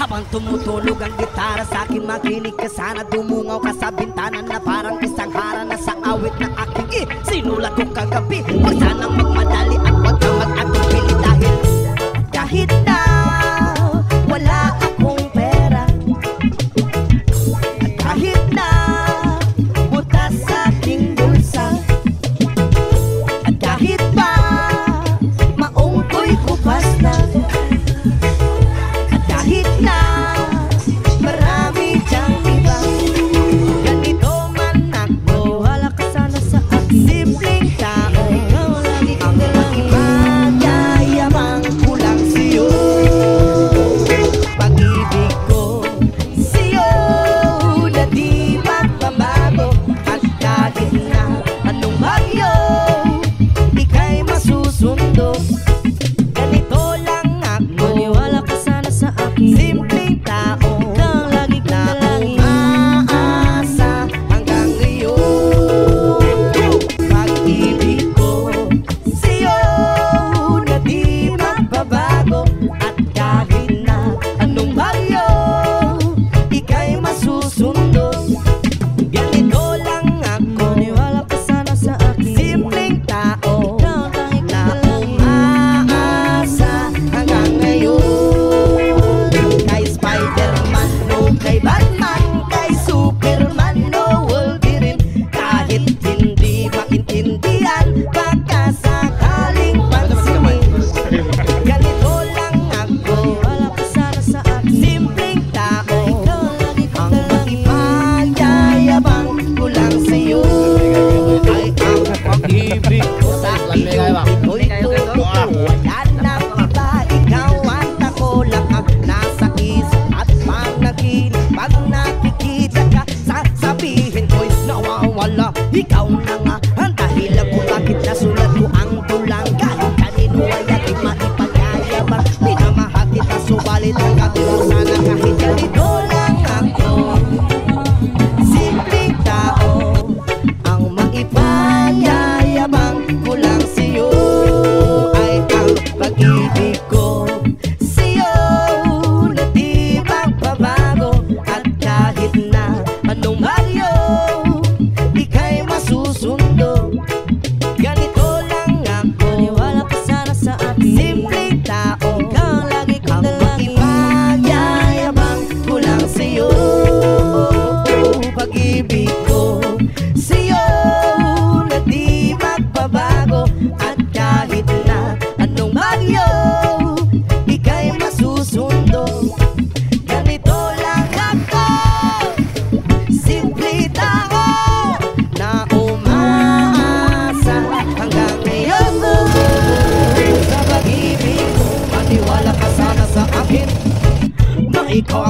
Habang tumutunog ang gitara sa akin, makinig ka sana. Dumungaw ka sa bintana na parang isang harana sa awit na aking sinulat ko kagabi. Huwag sanang magmadali at huwag kang mag-atupili dahil kahit na wala akong pera, at kahit na butas sa aking bulsa, at kahit pa maong ko'y kupas na, at kahit na marami dyang iba, ganito man ako, wala ka sana sa akin. Simpleng tao, ang magyayabang kulang sa'yo. Pag-ibig ko sa'yo na di magbabago, at kahit na anong bagyo ika'y masusundo. Ganito lang ako, maniwala ka sana sa akin. Simpleng tao, kang lagi kang dalangin, umaasa hanggang ngayon. Pag-ibig ko sa'yo na di magbabago, at kahit na anong bagyo ika'y masusundo. Ganito lang ako, maniwala ka sana sa akin. Simpleng tao, ikaw ang tanging na umaasa hanggang ngayon. Kay Spider-Man, no kay Batman, kay Superman, no Wolverine, kahit hindi maintindihan, baka sakaling pansinin. Ganito lang ako, wala ka sana sa akin. Simpleng tao, ikaw ang lagi kang dalangin, magyayabang kulang sa'yo. Ay ang pag-ibig ko sa iyo, ito'y totoo. Wala nang iba, ikaw at ako lang ang nasa isip at panaginip. Pag nakikita ka, sasabihin ko'y nawawala. Ikaw na nga ang dahilan kung bakit nasulat ko ang tulang. Kahit kanino ay ating maipagayabang, minamahal kita subalit ang mo sana kahit ganito lang ako. Simpleng tao, ang maipagayabang kulang sa'yo. Ay ang pag-ibig ko sa'yo na di magbabago, at kahit na anong bagyo ika'y masusundo. Ganito lang ako, maniwala ka sana sa akin. Simpleng tao, ikaw ang lagi kang dalangin, magyayabang kulang sa'yo. Pag-ibig ko sa'yo na di magbabago, at kahit na anong bagyo ika'y masusundo. Ganito lang ako, simple tao na umaasa hanggang ngayon. Sa pag-ibig, maniwala ka sana sa akin, na ikaw